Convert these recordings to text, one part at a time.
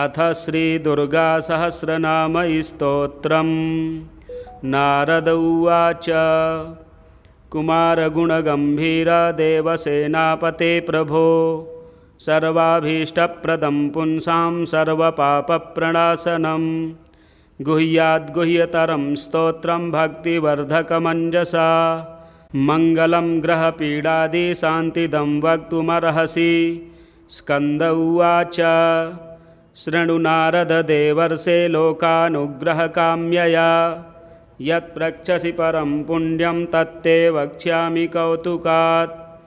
अथ श्रीदुर्गासहस्रनामस्तोत्रम्। नारद उवाच। कुमारगुणगम्भीर देवसेनापते प्रभो, सर्वाभीष्टप्रदं पुंसां सर्वपापप्रणाशनं, गुह्याद्गुह्यतरं स्तोत्रं भक्तिवर्धकमञ्जसा, मङ्गलं ग्रहपीडादिशान्तिदं वक्तुमर्हसि। स्कन्द उवाच। शृणु नारद देवर्षे लोकानुग्रहकाम्यया, यत्प्रक्षसि परं पुण्यं तत्ते वक्ष्यामि कौतुकात्।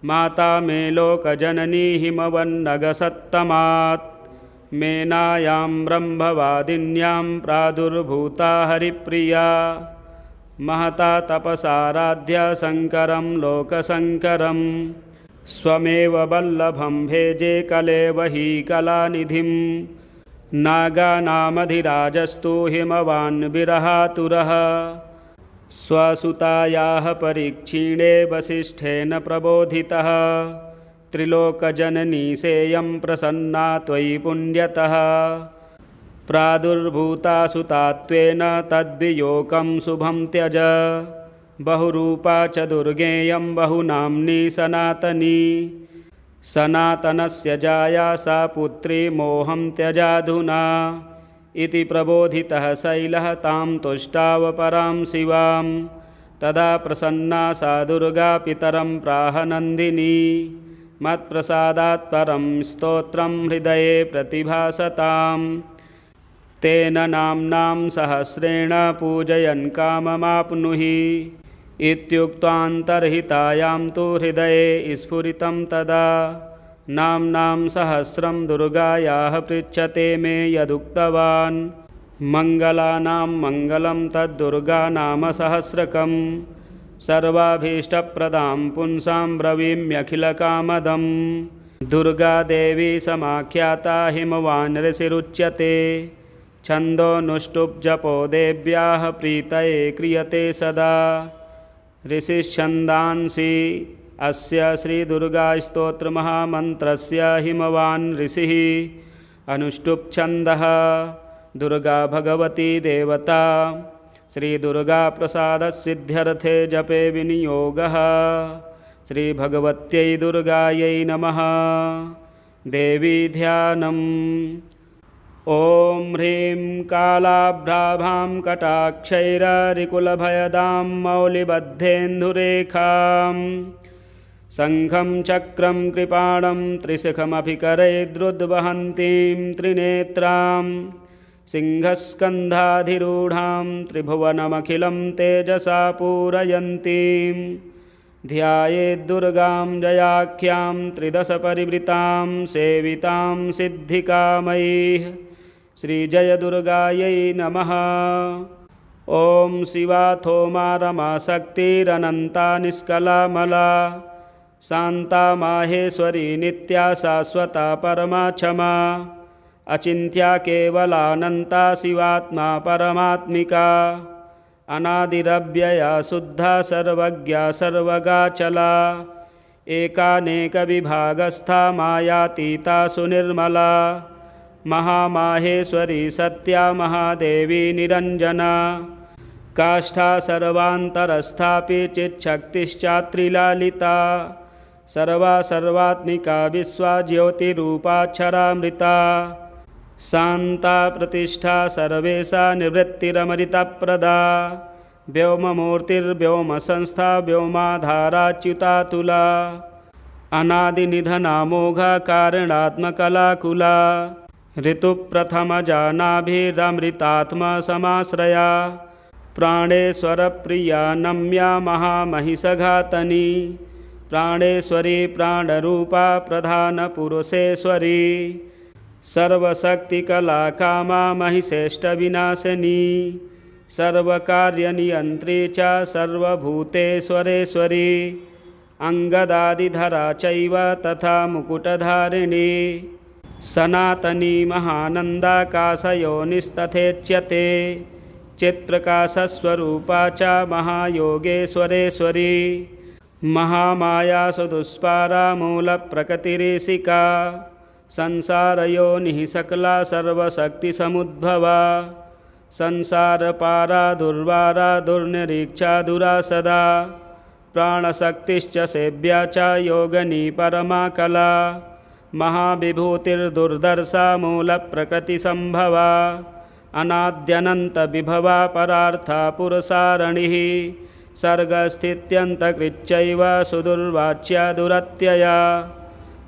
माता मे लोकजननी हिमवन्नगसत्तमात्, मेनायां ब्रह्मवादिन्यां प्रादुर्भूता हरिप्रिया, महता तपसाराध्य शङ्करं लोकशङ्करं, स्वमेव वल्लभं भेजे कलेवही कलानिधिं। नागानामधिराजस्तु हिमवान् विरहातुरः, स्वसुतायाः परीक्षीणे वसिष्ठेन प्रबोधितः। त्रिलोकजननी सेयं प्रसन्ना त्वयि पुण्यतः, प्रादुर्भूता सुतात्वेन तद्वियोगं शुभं त्यज। बहुरूपा च दुर्गेयं बहुनाम्नी सनातनी, सनातनस्य जाया सा पुत्री मोहं त्यजाधुना। इति प्रबोधितः शैलः तां तुष्टाव परां शिवां, तदा प्रसन्ना सा दुर्गा पितरं प्राह नन्दिनी। मत्प्रसादात् परं स्तोत्रं हृदये प्रतिभासतां, तेन नाम्नां सहस्रेण पूजयन् काममाप्नुहि। इत्युक्त्वान्तर्हितायां तु हृदये स्फुरितं तदा, नाम्नां सहस्रं दुर्गायाः पृच्छते मे यदुक्तवान्। मङ्गलानां मङ्गलं तद्दुर्गा नाम सहस्रकं, सर्वाभीष्टप्रदां पुंसां ब्रवीम्यखिलकामदं। दुर्गा देवी समाख्याता हिमवान् ऋषिरुच्यते, छन्दोनुष्टुप् देव्याः प्रीतये क्रियते सदा। ऋषिश्छन्दांसि अस्य श्रीदुर्गास्तोत्रमहामन्त्रस्य हिमवान् ऋषिः अनुष्टुप् छन्दः। दुर्गा भगवती देवता, श्रीदुर्गाप्रसादसिद्ध्यर्थे जपे विनियोगः। श्रीभगवत्यै दुर्गायै नमः। देवी ध्यानम्। ॐ ह्रीं कालाभ्राभां कटाक्षैररिकुलभयदां मौलिबद्धेन्दुरेखां, शङ्खं चक्रं कृपाणं त्रिशिखमभिकरैर्द्रुद्वहन्तीं त्रिनेत्रां, सिंहस्कन्धाधिरूढां त्रिभुवनमखिलं तेजसा पूरयन्तीं। ध्यायेद्दुर्गां जयाख्यां त्रिदशपरिवृतां सेवितां सिद्धिकामैः। श्रीजयदुर्गायै नमः। ॐ शिवा थोमा रमा शक्तिरनन्ता निष्कलामला, शान्ता माहेश्वरी नित्या शाश्वता परमा क्षमा, अचिन्त्या केवलानन्ता शिवात्मा परमात्मिका, अनादिरव्यया शुद्धा सर्वज्ञा सर्वगाचला, एकानेकविभागस्था मायातीता सुनिर्मला, महामाहेश्वरी सत्या महादेवी निरञ्जना, काष्ठा सर्वान्तरस्थापि चिच्छक्तिश्चात्रिलालिता, सर्वा सर्वात्मिका विश्वा ज्योतिरूपाक्षरामृता, शान्ता प्रतिष्ठा सर्वेशा निवृत्तिरमृतप्रदा, व्योममूर्तिर्व्योमसंस्था व्योमाधाराच्युतातुला, अनादिनिधनामोघा कारणात्मकलाकुला, ऋतुप्रथमजा नाभिरमृतात्मसमाश्रया, प्राणेश्वरप्रिया नम्या महामहिषघातनी, प्राणेश्वरी प्राणरूपा प्रधानपुरुषेश्वरी, सर्वशक्तिकलाकामा महिषेष्टविनाशिनी, सर्वकार्यनियन्त्री च सर्वभूतेश्वरेश्वरी, अङ्गदादिधरा चैव तथा मुकुटधारिणी, सनातनी महानन्दाकाशयोनिस्तथेच्यते, चित्प्रकाशस्वरूपा च महायोगेश्वरेश्वरी, महामाया सुदुष्पारा मूलप्रकृतिरेशिका, संसारयोनिः सकला सर्वशक्तिसमुद्भवा संसारपारा दुर्वारा दुर्निरीक्षा दुरासदा प्राणशक्तिश्च सेव्या च योगिनी परमा कला महाविभूतिर्दुर्दर्शा मूलप्रकृतिसम्भवा अनाद्यनन्तविभवा परार्था पुरुषारणिः सर्गस्थित्यन्तकृच्चैव सुदुर्वाच्या दुरत्यया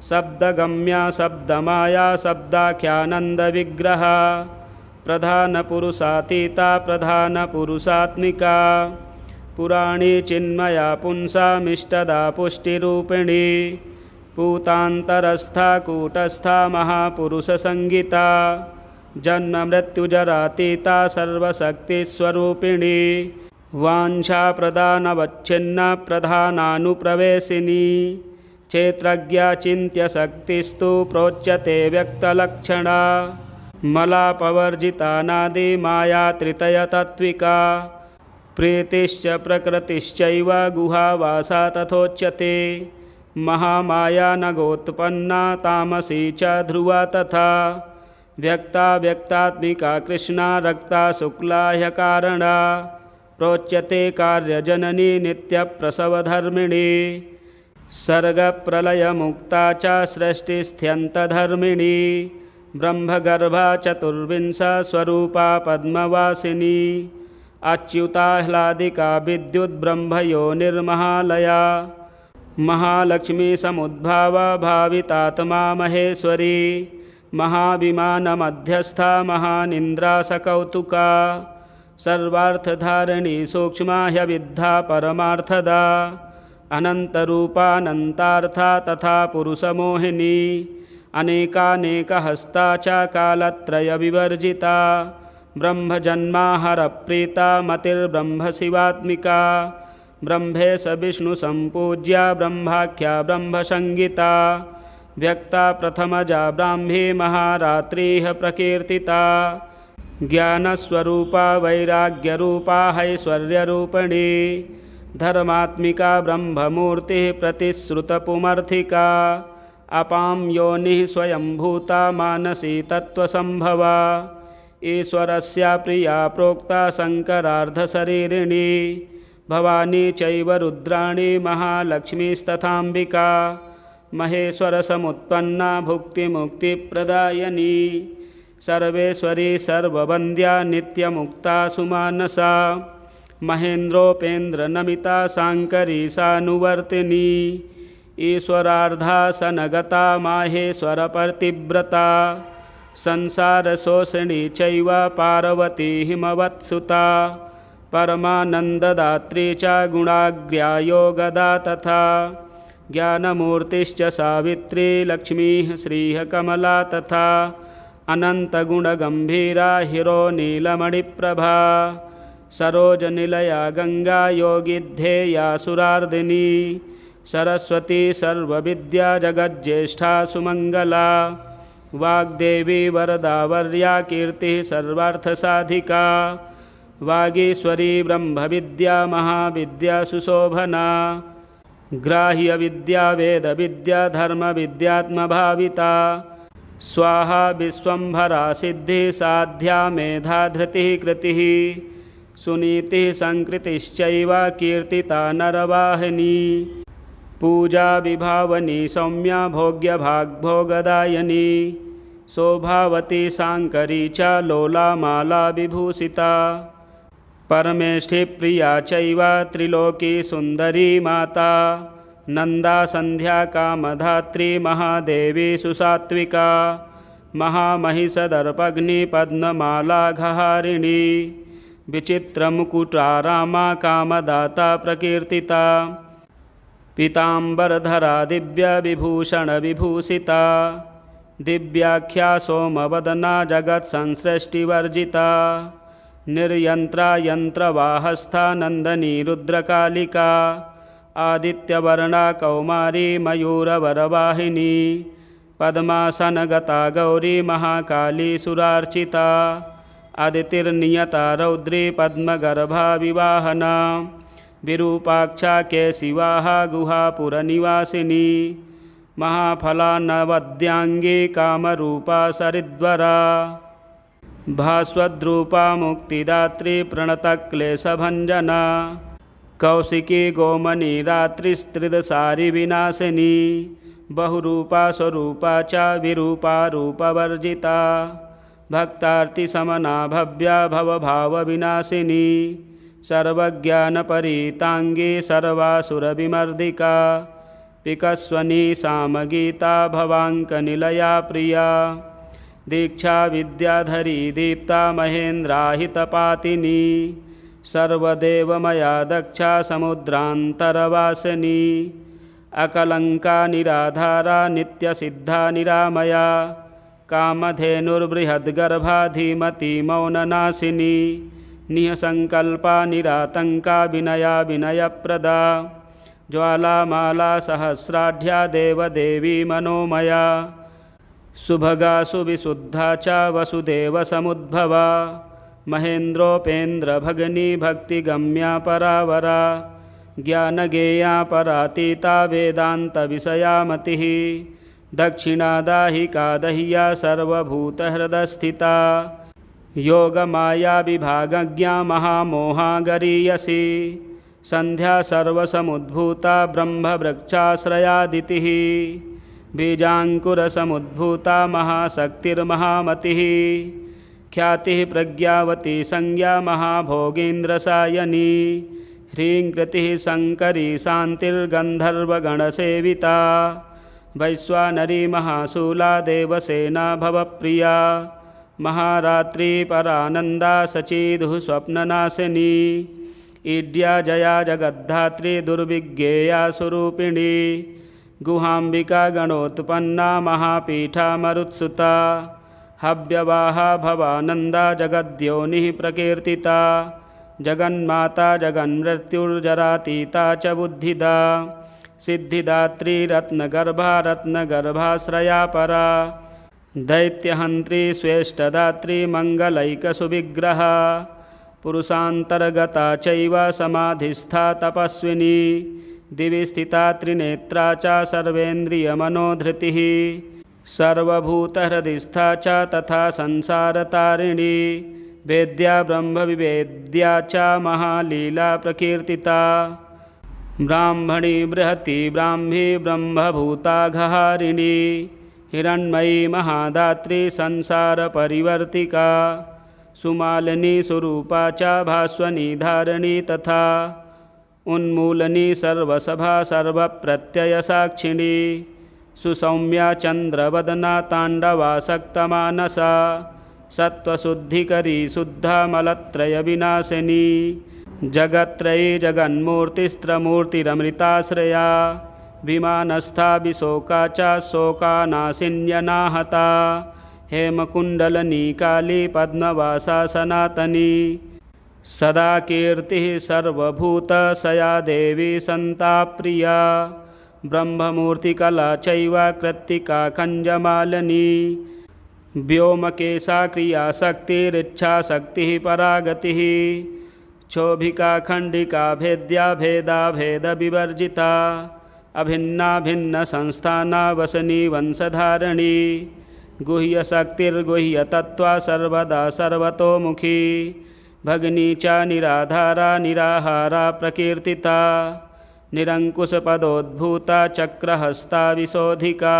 शब्दगम्या शब्दमाया शब्दाख्यानन्दविग्रहा प्रधानपुरुषातीता प्रधानपुरुषात्मिका पुराणी चिन्मया पुंसामिष्टदा पुष्टिरूपिणी पूतान्तरस्था कूटस्था महापुरुषसंगिता जन्ममृत्युजरातीता सर्वशक्तिस्वरूपिणी वाञ्छाप्रदानवच्छिन्ना प्रधानानुप्रवेशिनी क्षेत्रज्ञा चिन्त्यशक्तिस्तु प्रोच्यते व्यक्तलक्षणा मलापवर्जिता नादि माया त्रितयतत्विका प्रीतिश्च प्रकृतिश्चैव गुहावासा तथोच्यते महामाया नगोत्पन्ना तामसी च ध्रुवा तथा व्यक्ता व्यक्तात्मिका कृष्णा रक्ता शुक्ला ह्यकारणा प्रोच्यते कार्यजननी नित्यप्रसवधर्मिणी सर्गप्रलयमुक्ता च सृष्टिस्थित्यन्तधर्मिणी ब्रह्मगर्भा चतुर्विंशा स्वरूपा पद्मवासिनी अच्युताह्लादिका विद्युद्ब्रह्मयोनिर्महालया महालक्ष्मी समुद्भावा भावितात्मा महेश्वरी महाविमानमध्यस्था महानिन्द्रा सकौतुका सर्वार्थधारिणी सूक्ष्मा ह्यविद्धा परमार्थदा अनन्तरूपानन्तार्था तथा पुरुषमोहिनी अनेकानेकहस्ता च कालत्रयविवर्जिता ब्रह्मजन्माहरप्रीता मतिर्ब्रह्मशिवात्मिका ब्रह्मेश विष्णुसम्पूज्या ब्रह्माख्या ब्रह्मसंगिता व्यक्ता प्रथमजा ब्राह्मी महारात्रिः प्रकीर्तिता ज्ञानस्वरूपा वैराग्यरूपा हैश्वर्यरूपिणी धर्मात्मिका ब्रह्ममूर्तिः प्रतिश्रुतपुमर्थिका अपां योनिः स्वयंभूता मानसी तत्त्वसम्भवा ईश्वरस्य प्रिया प्रोक्ता शङ्करार्धशरीरिणी भवानी चैव रुद्राणी महालक्ष्मीस्तथाम्बिका महेश्वरसमुत्पन्ना भुक्तिमुक्तिप्रदायिनी सर्वेश्वरी सर्ववन्द्या नित्यमुक्ता सुमानसा महेन्द्रोपेन्द्रनमिता शाङ्करी सानुवर्तिनी ईश्वरार्धासनगता माहेश्वरपतिव्रता संसारशोषिणी चैव पार्वती हिमवत्सुता परमानन्ददात्री च गुणाग्र्या योगदा तथा ज्ञानमूर्तिश्च सावित्री लक्ष्मीः श्रीः कमला तथा अनन्तगुणगम्भीरा हिरोनीलमणिप्रभा सरोजनिलया गंगा योगिध्येया सुरार्दिनी सरस्वती सर्वविद्या जगज्येष्ठा सुमंगला वाग्देवी वरदा वर्या कीर्तिः सर्वार्थसाधिका वागीश्वरी ब्रह्मविद्या महाविद्या सुशोभना ग्राह्यविद्या वेदविद्या धर्मविद्यात्मभाविता स्वाहा विश्वम्भरा सिद्धिः साध्या मेधा धृतिः कृतिः सुनीतिः संकृतिश्चैव कीर्तिता नरवाहिनी पूजा विभावनी सौम्या भोग्यभाग्भोगदायिनी शोभावती शाङ्करी च लोला माला विभूषिता परमेष्ठी प्रिया चैव त्रिलोकी सुन्दरी माता नंदा संध्या कामधात्री महादेवी सुसात्विका महामहिषदर्पग्नि पद्ममालाघहारिणी विचित्रमुकुटारामा कामदाता प्रकीर्तिता पीताम्बरधरा दिव्यविभूषणविभूषिता दिव्याख्या सोमवदना जगत्संसृष्टिवर्जिता निर्यंत्रा यंत्रवाहस्था नंदनी रुद्रकालिका आदित्यवर्णा कौमारी मयूरवरवाहिनी पद्मासनगता गौरी महाकाली सुरार्चिता आदितिर्नियता रौद्री पद्मगर्भा विवाहना विरूपाक्षा केशिवाहा गुहापुरनिवासिनी महाफलानवद्यांगी कामरूपा सरिद्वरा भास्वद्रूपा मुक्तिदात्री प्रणतक्लेशभञ्जना कौशिकी गोमनी रात्रिस्त्रिदसारि विनाशिनी बहुरूपा स्वरूपा च विरूपा रूपवर्जिता भक्तार्तिशमना भव्या भवभावविनाशिनी सर्वज्ञानपरीताङ्गी सर्वासुरविमर्दिका पिकस्वनी सामगीता भवाङ्कनिलया प्रिया दीक्षा विद्याधरी दीप्ता महेन्द्राहितपातिनी सर्वदेवमया दक्षा समुद्रान्तरवासिनी अकलङ्का निराधारा नित्यसिद्धा निरामया कामधेनुर्बृहद्गर्भा धीमती मौननाशिनी निःसङ्कल्पा निरातङ्का विनया विनयप्रदा ज्वालामाला सहस्राढ्या देवदेवी मनोमया सुभगा सुविशुद्धा च वसुदेवसमुद्भवा महेन्द्रोपेन्द्रभगिनी भक्तिगम्या परावरा ज्ञानगेया परातीता वेदान्तविषया मतिः दक्षिणादाहिका दह्या सर्वभूतहृदस्थिता योगमाया विभागज्ञा महामोहा गरीयसी संध्या सर्वसमुद्भूता ब्रह्मवृक्षाश्रयादितिः बीजाङ्कुरसमुद्भूता महाशक्तिर्महामतिः ख्यातिः प्रज्ञावती संज्ञा महाभोगीन्द्रसायनी ह्रीं कृतिः शङ्करी शान्तिर्गन्धर्वगणसेविता वैश्वानरी महाशूला देवसेना भवप्रिया महारात्री परानन्दा सचीदुः स्वप्ननाशिनी ईड्या जया जगद्धात्री दुर्विज्ञेया स्वरूपिणी गुहाम्बिका गणोत्पन्ना महापीठा मरुत्सुता हव्यवाहा भवानन्दा जगद्योनिः प्रकीर्तिता जगन्माता जगन्मृत्युर्जरातीता च बुद्धिदा सिद्धिदात्री रत्नगर्भा रत्नगर्भाश्रया परा दैत्यहन्त्री स्वेष्टदात्री मङ्गलैकसुविग्रहा पुरुषान्तर्गता चैव समाधिस्था तपस्विनी दिवि स्थिता त्रिनेत्रा च सर्वेन्द्रियमनोधृतिः सर्वभूतहृदिस्था च तथा संसारतारिणी वेद्या ब्रह्मविवेद्या च महालीला प्रकीर्तिता ब्राह्मणी बृहती ब्राह्मी ब्रह्मभूताघहारिणी हिरण्मयी महादात्री संसारपरिवर्तिका सुमालिनी सुरूपा च भास्वनी धारिणी तथा उन्मूलनी सर्वसभा सर्वप्रत्ययसाक्षिणी सुसौम्या चन्द्रवदना ताण्डवासक्तमानसा सत्त्वशुद्धिकरी शुद्धा मलत्रयविनाशिनी जगत्त्रयी जगन्मूर्तिस्त्रमूर्तिरमृताश्रया विमानस्था विशोका च शोकानाशिन्यनाहता हेमकुण्डलनी काली पद्मवासा सनातनी सदा कीर्तिः सर्वभूतशया देवी सन्ताप्रिया ब्रह्ममूर्तिकला चैव कृत्तिका खञ्जमालिनी व्योमकेशा क्रियाशक्तिरिच्छाशक्तिः परागतिः क्षोभिका खण्डिका भेद्या भेदा भेदविवर्जिता अभिन्ना भिन्नसंस्थाना वसनी वंशधारिणी गुह्यशक्तिर्गुह्यतत्त्वा सर्वदा सर्वतोमुखी भगिनी च निराधारा निराहारा प्रकीर्तिता निरङ्कुशपदोद्भूता चक्रहस्ता विशोधिका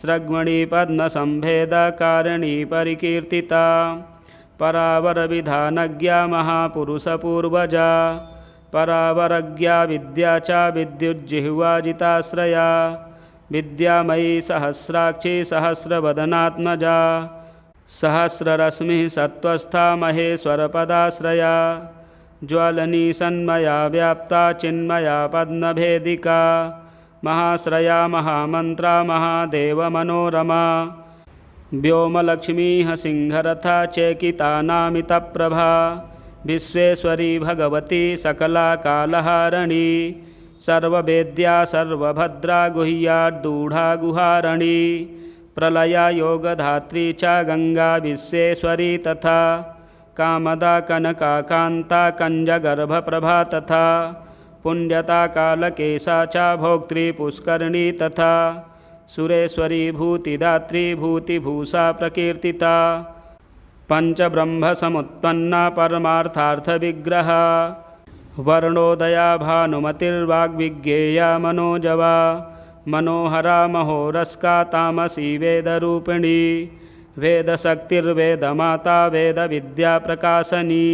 स्रग्मणी पद्मसंभेदकारिणी परिकीर्तिता परावरविधानज्ञा महापुरुषपूर्वजा परावरज्ञा विद्या च विद्युज्जिह्वाजिताश्रया विद्यामयी सहस्राक्षी सहस्रवदनात्मजा सहस्ररश्मिः सत्त्वस्था महेश्वरपदाश्रया ज्वालनी सन्मया व्याप्ता चिन्मया पद्मभेदिका महाश्रया महामन्त्रा महादेवमनोरमा व्योमलक्ष्मीः सिंहरथा चेकितानामितप्रभा विश्वेश्वरी भगवती सकला कालहारिणी सर्ववेद्या सर्वभद्रा गुह्याद्दूढा गुहारिणी प्रलया योगधात्री च गंगा विश्वेश्वरी तथा कामदा कनका कान्ता कञ्जगर्भप्रभा तथा पुण्यता कालकेशा च भोक्त्री पुष्करिणी तथा सुरेश्वरी भूतिदात्री भूतिभूषा प्रकीर्तिता पंचब्रह्मसमुत्पन्ना परमार्थार्थविग्रहा वर्णोदया भानुमतिर्वाग्विज्ञेया मनोजवा मनोहरा महोरस्का तामसी वेदरूपिणी वेदशक्तिर्वेदमाता वेदविद्याप्रकाशनी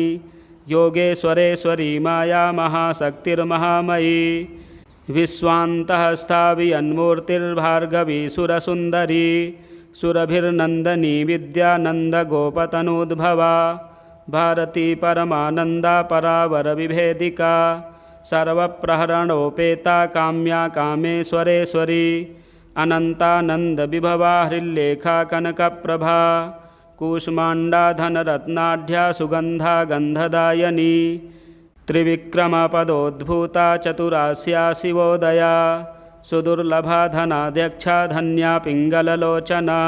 योगेश्वरेश्वरी माया महाशक्तिर्महामयी विश्वान्तःस्था वियन्मूर्तिर्भार्गवी सुरसुन्दरी सुरभिर्नन्दनी विद्यानन्दगोपतनूद्भवा भारती परमानन्दा परावरविभेदिका सर्वप्रहरणोपेता काम्या कामेश्वरेश्वरी अनन्तानन्दविभवा हृल्लेखा कनकप्रभा कूष्माण्डा धनरत्नाढ्या सुगन्धा गन्धदायनी त्रिविक्रमपदोद्भूता चतुरास्या शिवोदया सुदुर्लभा धनाध्यक्षा धन्या पिङ्गललोचना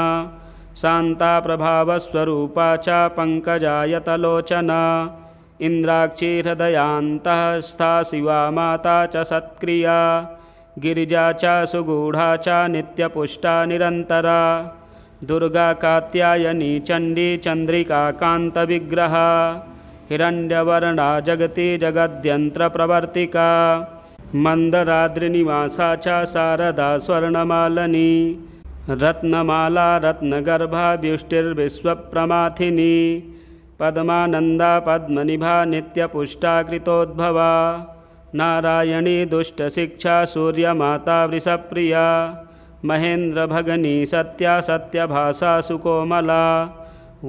शान्ता प्रभावस्वरूपा च पङ्कजायतलोचना इन्द्राक्षी हृदयान्तःस्था शिवा माता च सत्क्रिया गिरिजा च सुगूढा च नित्यपुष्टा निरन्तरा दुर्गा कात्यायनी चण्डी चन्द्रिका कान्तविग्रहा हिरण्यवर्णा जगति जगद्यन्त्रप्रवर्तिका मन्दराद्रिनिवासा च शारदा स्वर्णमालिनी रत्नमाला रत्नगर्भा व्युष्टिर्विश्वप्रमाथिनी पद्मानन्दा पद्मनिभा नित्यपुष्टा कृतोद्भवा नारायणी दुष्टशिक्षा सूर्यमाता वृषप्रिया महेन्द्रभगनी सत्या सत्यभासा सुकोमला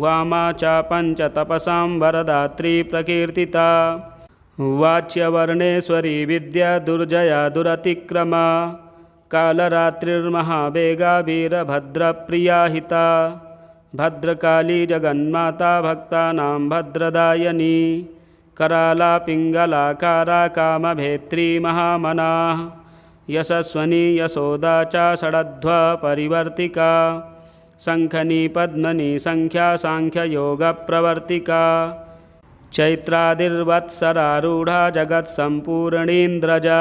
वामा च पञ्चतपसां वरदात्री प्रकीर्तिता वाच्यवर्णेश्वरी विद्या दुर्जया दुरतिक्रमा कालरात्रिर्महावेगा वीरभद्रप्रिया हिता भद्रकाली जगन्माता भक्तानां भद्रदायनी कराला पिङ्गलाकारा कामभेत्री महामनाः यशस्वनी यशोदा च षडध्वपरिवर्तिका शङ्खनी पद्मनी संख्या साङ्ख्ययोगप्रवर्तिका चैत्रादिर्वत्सरारूढा जगत्सम्पूर्णीन्द्रजा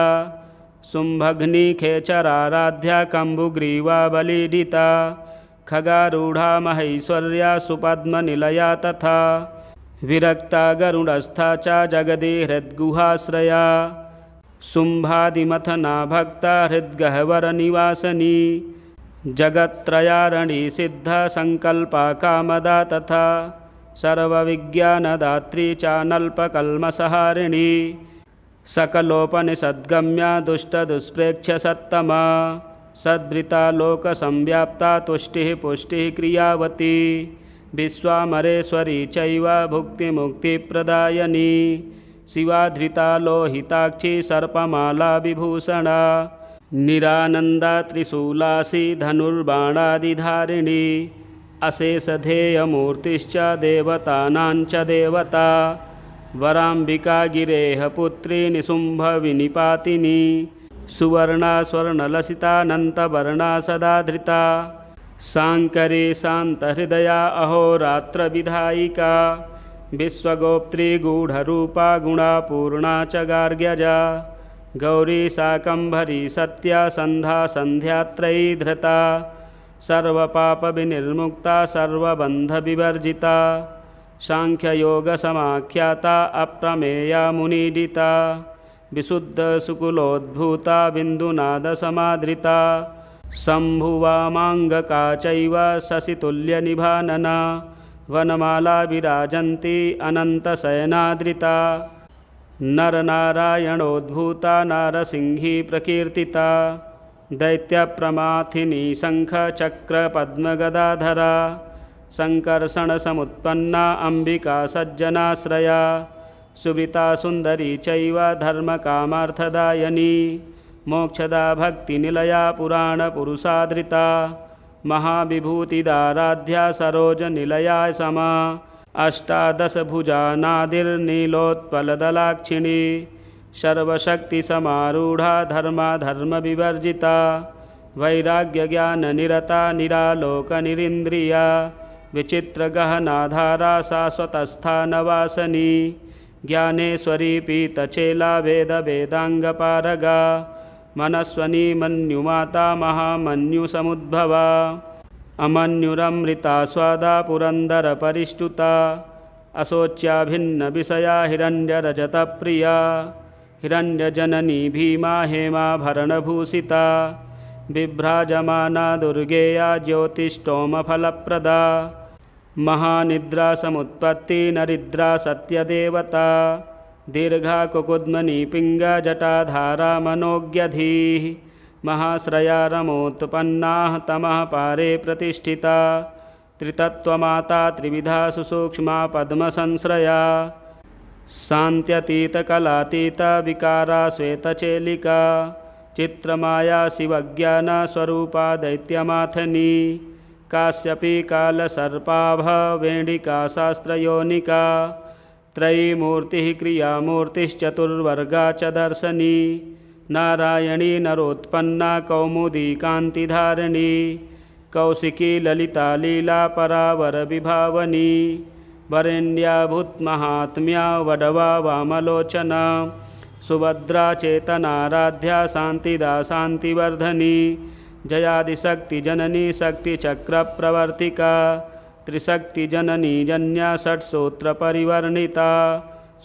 शुम्भघ्नी खेचराराध्या कम्बुग्रीवा बलिडिता खगारूढा महैश्वर्या सुपद्मनिलया तथा विरक्ता गरुडस्था च जगदि हृद्गुहाश्रया शुम्भादिमथना भक्ता हृद्गह्वरनिवासिनी जगत्त्रयारणी सिद्धा संकल्पा कामदा तथा सर्वविज्ञानदात्री चानल्पकल्मषहारिणी सकलोपनिषद्गम्या दुष्टदुष्प्रेक्ष्य सत्तमा सद्वृता लोकसंव्याप्ता तुष्टिः पुष्टिः क्रियावती विश्वामरेश्वरी चैव भुक्तिमुक्तिप्रदायिनी शिवाधृता लोहिताक्षी सर्पमाला विभूषणा निरानन्दा त्रिशूलासी धनुर्बाणादिधारिणी अशेषधेयमूर्तिश्च देवतानां च देवता वराम्बिका गिरेः पुत्री निशुम्भविनिपातिनी सुवर्णा स्वर्णलसितानन्तवर्णा सदा धृता शाङ्करी शान्तहृदया अहोरात्रविधायिका विश्वगोप्त्री गूढरूपा गुणापूर्णा च गार्ग्यजा गौरी शाकम्भरी सत्या सन्धा सन्ध्यात्रयी धृता सर्वपापविनिर्मुक्ता सर्वबन्धविवर्जिता साङ्ख्ययोगसमाख्याता अप्रमेया मुनिदिता विशुद्धसुकुलोद्भूता बिन्दुनादसमाधृता शम्भुवामाङ्गका चैव शशितुल्यनिभानना वनमाला विराजन्ती अनन्तशयनादृता नरनारायणोद्भूता नारसिंही प्रकीर्तिता दैत्यप्रमाथिनी शङ्खचक्रपद्मगदाधरा सङ्कर्षणसमुत्पन्ना अम्बिका सज्जनाश्रया सुवृता सुन्दरी चैव धर्मकामार्थदायिनी मोक्षदा भक्तिनिलया पुराणपुरुषाधृता महाविभूतिदाराध्या सरोजनिलया समा अष्टादशभुजा नादिर्नीलोत्पलदलाक्षिणी सर्वशक्तिसमारूढा धर्माधर्मविवर्जिता वैराग्यज्ञाननिरता निरालोकनिरिन्द्रिया विचित्रगहनाधारा शाश्वतस्थानवासिनी ज्ञानेश्वरी पीतचेला वेदवेदाङ्गपारगा मनस्वनी मन्युमाता महामन्युसमुद्भवा अमन्युरमृता स्वादा पुरन्दरपरिष्टुता अशोच्या भिन्नविषया हिरण्यरजतप्रिया हिरण्यजननी भीमा हेमाभरणभूषिता बिभ्राजमाना दुर्गेया ज्योतिष्टोमफलप्रदा महानिद्रा समुत्पत्ति नरिद्रा सत्यदेवता दीर्घा कुकुद्मनी पिङ्गजटाधारा मनोज्ञधीः महाश्रया रमोत्पन्नाः तमः पारे प्रतिष्ठिता त्रितत्त्वमाता त्रिविधा सुसूक्ष्मा पद्मसंश्रया शान्त्यतीतकलातीता विकारा श्वेतचेलिका चित्रमाया शिवज्ञानस्वरूपा दैत्यमाथनी काश्यपी कालसर्पाभ वेणिका शास्त्रयोनिका त्रयीमूर्तिः क्रियामूर्तिश्चतुर्वर्गा च दर्शनी नारायणी नरोत्पन्ना कौमुदी कान्तिधारिणी कौशिकी ललिता लीला परावरविभावनी वरेण्या भूतमहात्म्या वडवा वामलोचना सुभद्रा चेतनाराध्या शान्तिदा शान्तिवर्धनी जयादिशक्तिजननी शक्तिचक्रप्रवर्तिका त्रिशक्तिजननी जन्या षट्सूत्रपरिवर्णिता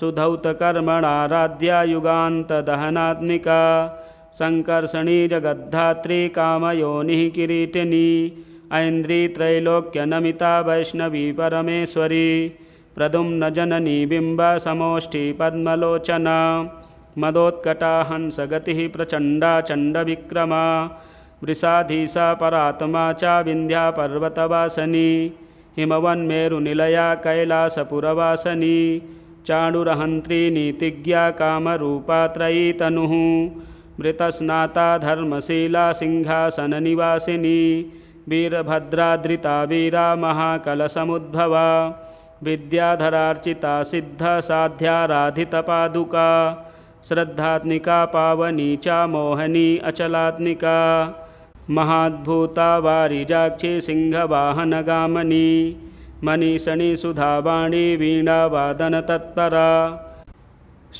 सुधौतकर्मणाराध्या युगान्तदहनात्मिका संकर्षणी जगद्धात्री कामयोनिः किरीटिनी ऐन्द्री त्रैलोक्यनमिता वैष्णवी परमेश्वरी प्रद्युम्नजननी बिम्बसमोष्ठी पद्मलोचना मदोत्कटा हंसगतिः प्रचण्डा चण्डविक्रमा वृषाधीशा परात्मा च विन्ध्या पर्वतवासिनी हिमवन्मेरुनिलया कैलासपुरवासिनी चाणुरहन्त्री नीतिज्ञा कामरूपा त्रयी तनुः मृतस्नाता धर्मशीला सिंहासननिवासिनी वीरभद्राधृता वीरा महाकलसमुद्भवा विद्याधरार्चिता सिद्धसाध्याराधितपादुका श्रद्धात्मिका पावनी च मोहनी अचलात्मिका महाद्भूता वारिजाक्षी सिंहवाहनगामिनी मनीषणी सुधावाणी वीणावादनतत्परा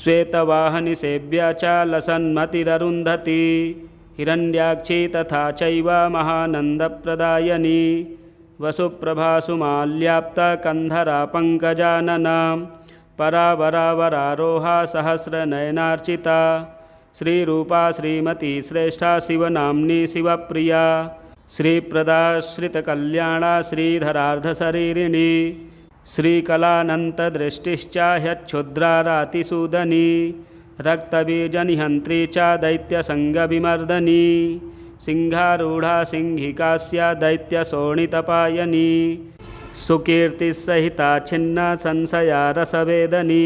श्वेतवाहनी सेव्या च लसन्मतिररुन्धती हिरण्याक्षी तथा चैव महानन्दप्रदायिनी वसुप्रभासुमाल्याप्तकन्धरा पङ्कजानना परावरावरारोहा सहस्रनयनार्चिता श्रीरूपा श्रीमती श्रेष्ठा शिवनाम्नी शिवप्रिया श्रीप्रदा श्रितकल्याणा श्रीधरार्धशरीरिणी श्रीकलानन्तदृष्टिश्च ह्यच्छुद्रारातिसूदनी रक्तबीजनिहन्त्री च दैत्यसङ्गविमर्दनी सिंहारूढ़ा सिंहिकास्या दैत्यशोणितपायनी सुकीर्तिसहिता छिन्ना संशया रसवेदनी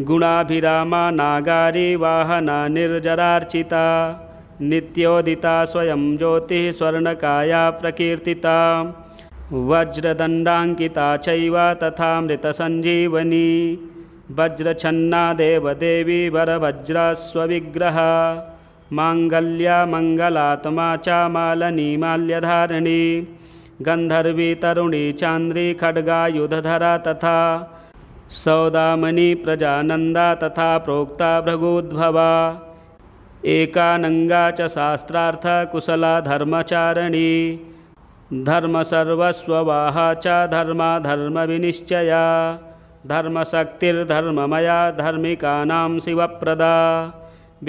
गुणाभिरामा नागारी वाहना निर्जरार्चिता नित्योदिता स्वयं ज्योतिः स्वर्णकाया प्रकीर्तिता वज्रदण्डाङ्किता चैव तथा मृतसञ्जीवनी वज्रछन्ना देवदेवी वरवज्रास्वविग्रहा माङ्गल्या मङ्गलात्मा च मालनी माल्यधारिणी गन्धर्वी तरुणी चान्द्री खड्गायुधधरा तथा सौदामनी प्रजानन्दा तथा प्रोक्ता भृगुद्भवा एकानङ्गा च शास्त्रार्थकुशला धर्मचारिणी धर्मसर्वस्ववाहा च धर्मा धर्मविनिश्चया धर्मशक्तिर्धर्ममया धर्मिकानां शिवप्रदा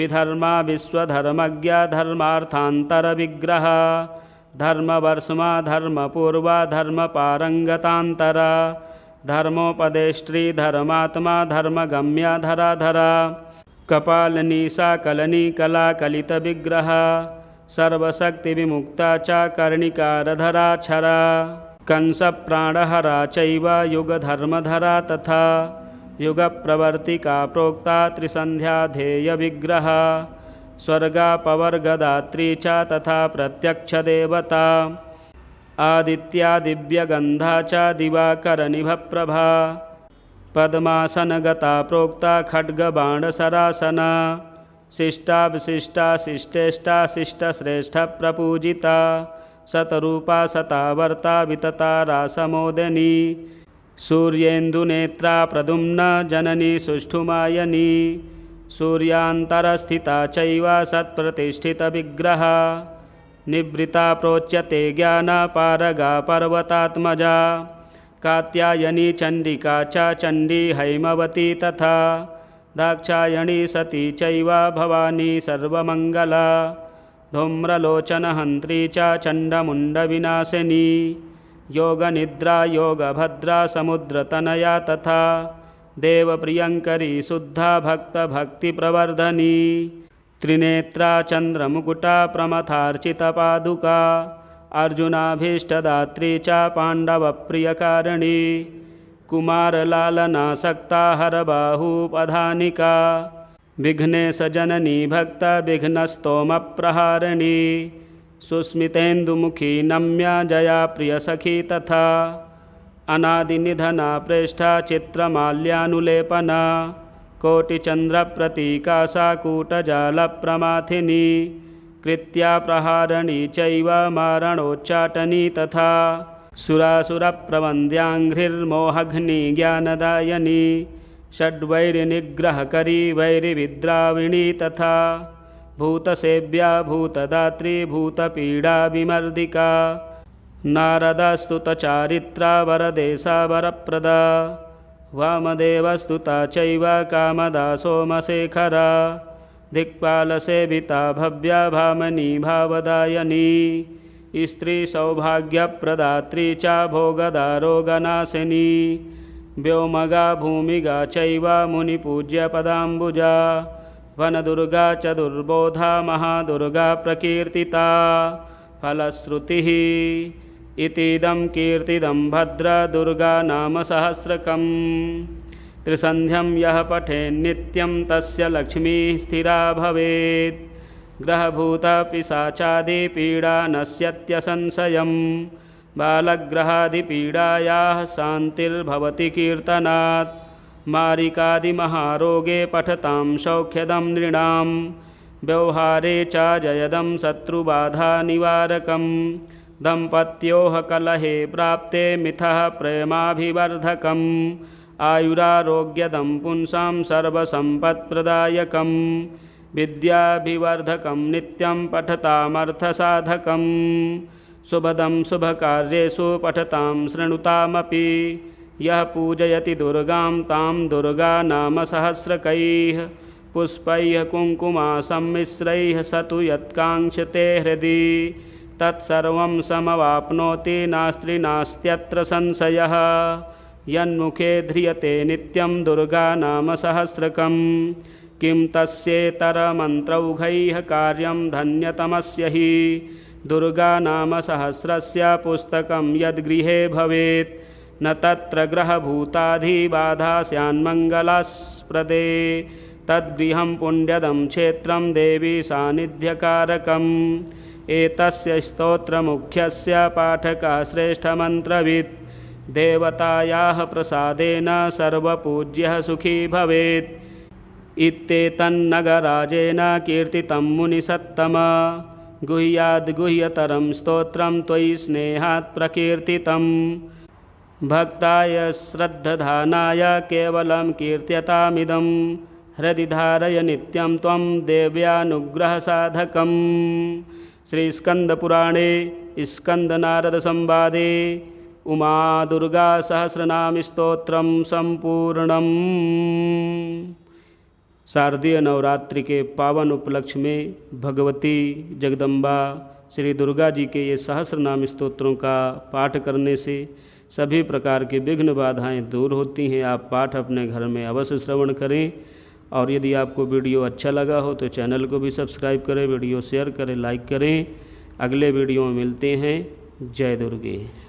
विधर्मा विश्वधर्मज्ञा धर्मार्थान्तरविग्रहा धर्मवर्ष्मा धर्मपूर्वा धर्मपारङ्गतान्तरा धर्मोपदेष्ट्री धर्मात्मा धर्मगम्या धराधरा कपालनी साकलनी कलाकलितविग्रहा सर्वशक्तिविमुक्ता च कर्णिकारधराक्षरा कंसप्राणहरा चैव युगधर्मधरा तथा युगप्रवर्तिका प्रोक्ता त्रिसन्ध्याध्येयविग्रहा स्वर्गापवर्गदात्री च तथा प्रत्यक्षदेवता आदित्या दिव्यगन्धा च दिवाकरनिभप्रभा पद्मासनगता प्रोक्ता खड्गबाणसरासना शिष्टा विशिष्टा शिष्टेष्टा शिष्टश्रेष्ठप्रपूजिता शतरूपा शतावर्ता वितता रासमोदनी सूर्येन्दुनेत्रा प्रद्युम्न जननी सुष्ठुमायनी सूर्यान्तरस्थिता चैव सत्प्रतिष्ठितविग्रहा निवृत्ता प्रोच्यते ज्ञानपारगा पर्वतात्मजा कात्यायनी चण्डिका च चण्डी हैमवती तथा दाक्षायणी सती चैव भवानी सर्वमङ्गला धूम्रलोचनहन्त्री च चण्डमुण्डविनाशिनी योगनिद्रा योगभद्रा समुद्रतनया तथा देवप्रियङ्करी शुद्धा भक्तभक्तिप्रवर्धनी त्रिनेत्रा चन्द्रमुकुटा प्रमथार्चितपादुका अर्जुनाभीष्टदात्री च पाण्डवप्रियकारिणी कुमारलालनासक्ता हरबाहुपधानिका विघ्नेशजननी भक्तविघ्नस्तोमप्रहारिणी सुस्मितेन्दुमुखी नम्या जया प्रियसखी तथा अनादिनिधना प्रेष्ठा चित्रमाल्यानुलेपना कोटिचन्द्रप्रतीका सा कूटजालप्रमाथिनी कृत्या प्रहारणी चैव मारणोच्चाटनी तथा सुरासुरप्रवन्द्याङ्घ्रिर्मोहघ्निज्ञानदायिनी षड्वैरिनिग्रहकरी वैरिविद्राविणी तथा भूतसेव्या भूतदात्री भूतपीडाविमर्दिका नारदस्तुतचारित्रा वरदेशा वरप्रदा वामदेवस्तुता चैव कामदा सोमशेखरा दिक्पालसेविता भव्या भामनी भावदायिनी स्त्रीसौभाग्यप्रदात्री च भोगदारोगनाशिनी व्योमगा भूमिगा चैव मुनिपूज्यपदाम्बुजा वनदुर्गा च दुर्बोधा महादुर्गा प्रकीर्तिता फलश्रुतिः इतीदं कीर्तिदं भद्रदुर्गा नाम सहस्रकम् त्रिसन्ध्यं यः पठेन्नित्यं तस्य लक्ष्मीः स्थिरा भवेत् ग्रहभूतपिशाचादिपीडा नश्यत्यसंशयं बालग्रहादिपीडायाः शान्तिर्भवति कीर्तनात् मारिकादिमहारोगे पठतां सौख्यदं नृणां व्यवहारे च जयदं शत्रुबाधानिवारकं दम्पत्योः कलहे प्राप्ते मिथः प्रेमाभिवर्धकम् आयुरारोग्यदं पुंसां सर्वसम्पत्प्रदायकं विद्याभिवर्धकं नित्यं पठतामर्थसाधकं शुभदं शुभकार्येषु पठतां शृणुतामपि यः पूजयति दुर्गां तां दुर्गा नाम सहस्रकैः पुष्पैः कुङ्कुमासम्मिश्रैः स तु यत्काङ्क्षते हृदि तत्सर्वं समवाप्नोति नास्त्यत्र संशयः यन्मुखे ध्रियते नित्यं दुर्गा नाम सहस्रकं किं तस्येतरमन्त्रौघैः कार्यं धन्यतमस्य हि दुर्गा नाम सहस्रस्य पुस्तकं यद्गृहे भवेत् न तत्र ग्रहभूताधिबाधा स्यान्मङ्गलास्पदे तद्गृहं पुण्यदं क्षेत्रं देवी सान्निध्यकारकम् एतस्य स्तोत्रमुख्यस्य पाठकः श्रेष्ठमन्त्रवित् देवतायाः प्रसादेन सर्वपूज्यः सुखी भवेत् इत्येतन्नगराजेन कीर्तितं मुनिसत्तम गुह्याद्गुह्यतरं स्तोत्रं त्वयि स्नेहात् प्रकीर्तितं भक्ताय श्रद्धधानाय केवलं कीर्त्यतामिदं हृदि धारय नित्यं त्वं देव्यानुग्रहसाधकम् श्रीस्कन्दपुराणे स्कन्दनारदसंवादे उमा दुर्गा सहस्रनाम स्तोत्रम संपूर्णम्। शारदीय नवरात्रि के पावन उपलक्ष्य में भगवती जगदम्बा श्री दुर्गा जी के ये सहस्रनाम स्तोत्रों का पाठ करने से सभी प्रकार के विघ्न बाधाएं दूर होती हैं। आप पाठ अपने घर में अवश्य श्रवण करें और यदि आपको वीडियो अच्छा लगा हो तो चैनल को भी सब्सक्राइब करें, वीडियो शेयर करें, लाइक करें। अगले वीडियो में मिलते हैं। जय दुर्गे।